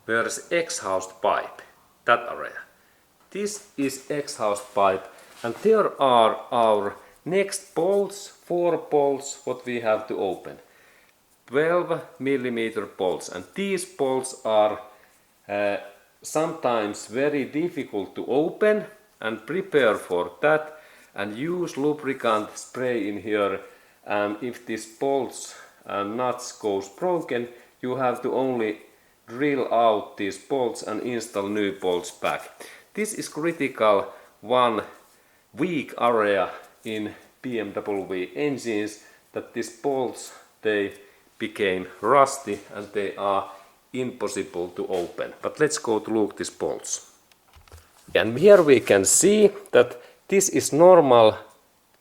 where is exhaust pipe, that area. This is exhaust pipe, and there are our next bolts, 4 bolts what we have to open. 12mm bolts, and these bolts are sometimes very difficult to open, and prepare for that and use lubricant spray in here. And if these bolts and nuts goes broken, you have to only drill out these bolts and install new bolts back. This is critical one weak area in BMW engines, that these bolts they became rusty and they are impossible to open. But let's go to look these bolts. And here we can see that this is normal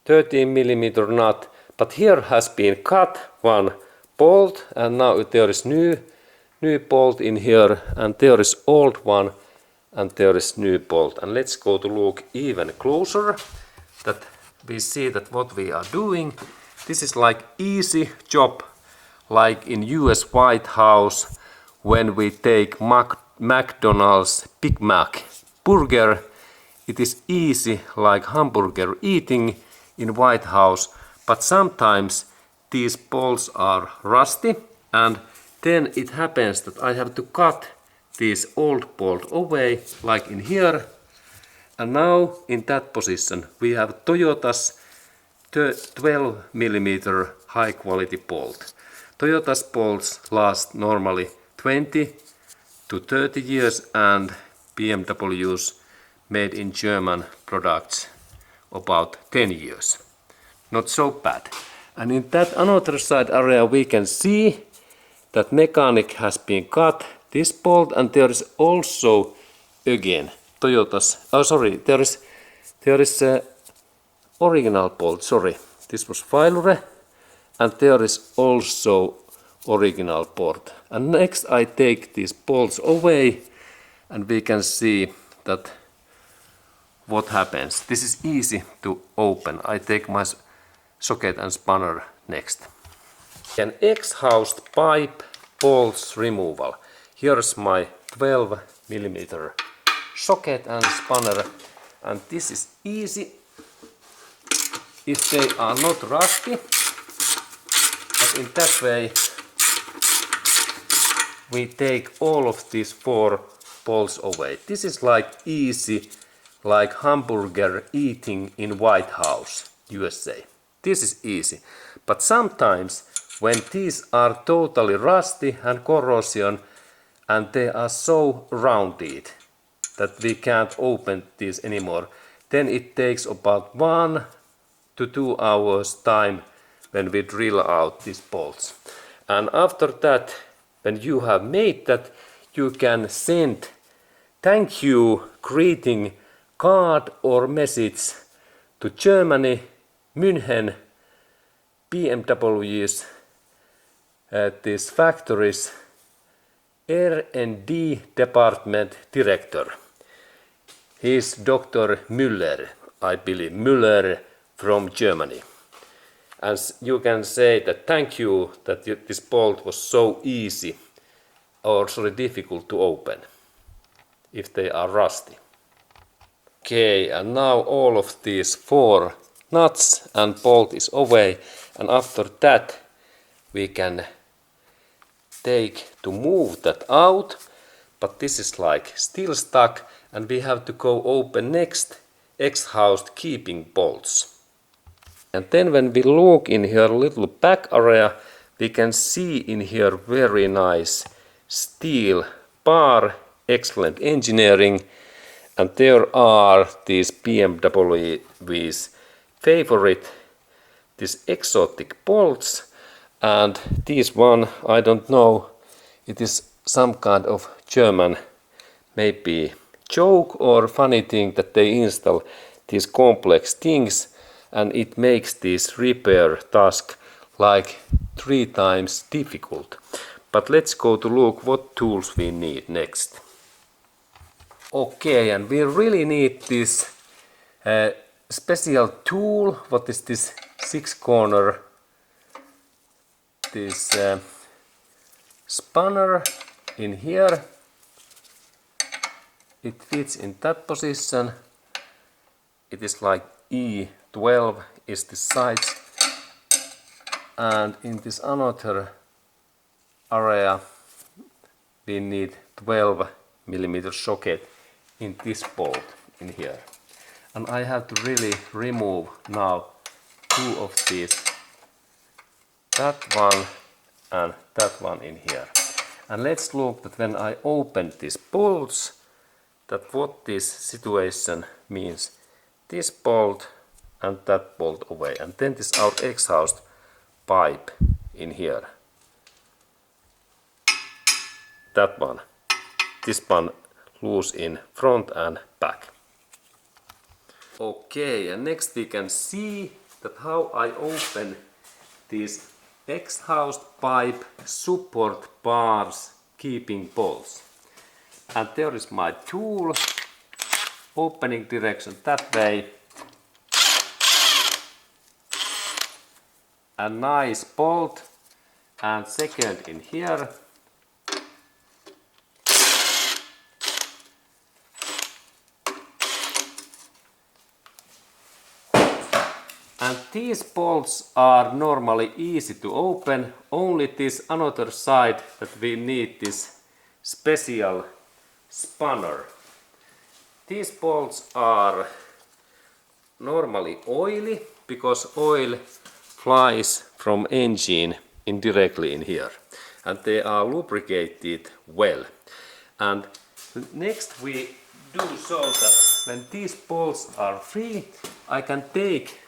13mm nut, but here has been cut one bolt, and now there is new bolt in here, and there is old one, and there is new bolt. And let's go to look even closer, that we see that what we are doing. This is like easy job, like in US White House when we take McDonald's Big Mac burger. It is easy like hamburger eating in White House, but sometimes these bolts are rusty, and then it happens that I have to cut this old bolt away, like in here. And now in that position we have Toyota's 12mm high quality bolt. Toyota's bolts last normally 20 to 30 years, and BMW's made in German products about 10 years. Not so bad. And in that another side area we can see that mechanic has been cut this bolt, and there is also again Toyota's, there is a original bolt, sorry, this was failure, and there is also original bolt. And next I take these bolts away, and we can see that what happens. This is easy to open. I take my socket and spanner next. An exhaust pipe bolts removal. Here's my 12mm socket and spanner, and this is easy if they are not rusty, but in that way we take all of these 4 bolts away. This is like easy, like hamburger eating in White House, USA. This is easy, but sometimes when these are totally rusty and corrosion, and they are so rounded that we can't open these anymore, then it takes about 1 to 2 hours time when we drill out these bolts. And after that, when you have made that, you can send thank you greeting card or message to Germany, München, BMW's these factories R&D department director. He is Dr. Müller, I believe, Müller from Germany. And you can say that thank you that this bolt was so easy or so difficult to open if they are rusty. Okay, and now all of these 4 nuts and bolt is away, and after that we can take to move that out, but this is like still stuck, and we have to go open next exhaust keeping bolts. And then when we look in here little back area, we can see in here very nice steel bar, excellent engineering, and there are these BMW's favorite, these exotic bolts. And this one, I don't know, it is some kind of German maybe joke or funny thing that they install these complex things, and it makes this repair task like 3 times difficult. But let's go to look what tools we need next. Okay, and we really need this special tool. What is this 6-corner? This spanner in here, it fits in that position. It is like E12 is the size, and in this another area we need 12mm socket in this bolt in here. And I have to really remove now two of these, that one and that one in here. And let's look that when I open these bolts, that what this situation means. This bolt and that bolt away, and then this our exhaust pipe in here. That one. This one loose in front and back. Okay, and next we can see that how I open these exhaust pipe support bars keeping bolts. And there is my tool, opening direction that way. A nice bolt, and second in here. And these bolts are normally easy to open, only this another side that we need this special spanner. These bolts are normally oily, because oil flies from engine indirectly in here, and they are lubricated well. And next we do so that when these bolts are free, I can take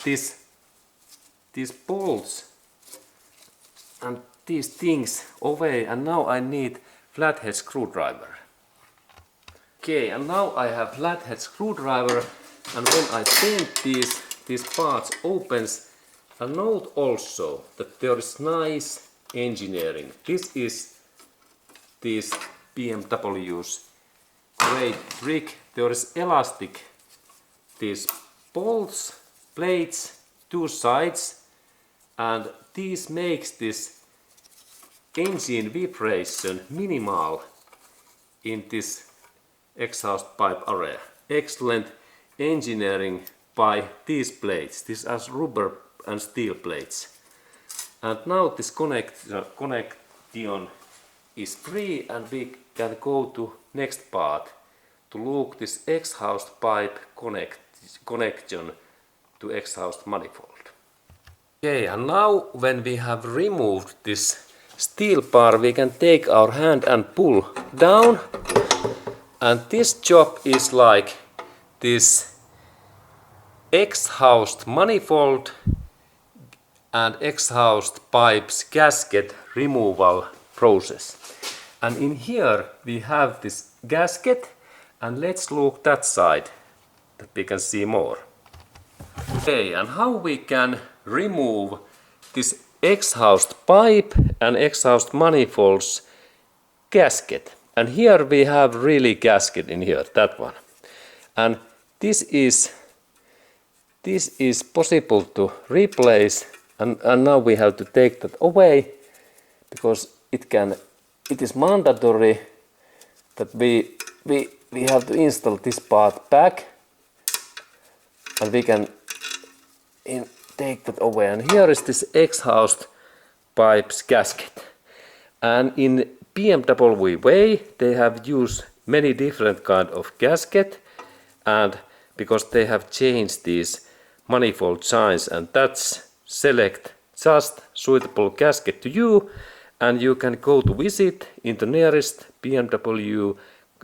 these bolts and these things away, and now I need flathead screwdriver. Okay, and now I have flathead screwdriver, and when I bend these parts opens, and note also that there is nice engineering. This is this BMW's great trick. There is elastic, these bolts, plates, two sides, and this makes this engine vibration minimal in this exhaust pipe area. Excellent engineering by these plates. These are rubber and steel plates. And now this connection is free, and we can go to next part to look this exhaust pipe connection to exhaust manifold. Okay, and now when we have removed this steel bar, we can take our hand and pull down, and this job is like this exhaust manifold and exhaust pipes gasket removal process. And in here we have this gasket, and let's look that side that we can see more. Okay, and how we can remove this exhaust pipe and exhaust manifolds gasket. And here we have really gasket in here, that one. And this is possible to replace, and now we have to take that away, because it is mandatory that we have to install this part back, and we can take that away. And here is this exhaust pipes gasket, and in BMW way they have used many different kind of gasket, and because they have changed these manifold signs, and that's select just suitable gasket to you, and you can go to visit in the nearest BMW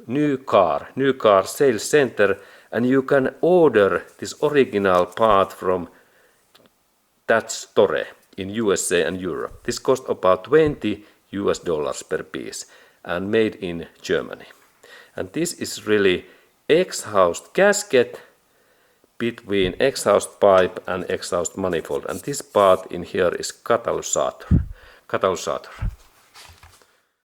new car sales center, and you can order this original part from that store in USA and Europe. This costs about $20 per piece and made in Germany. And this is really exhaust gasket between exhaust pipe and exhaust manifold, and this part in here is catalysator.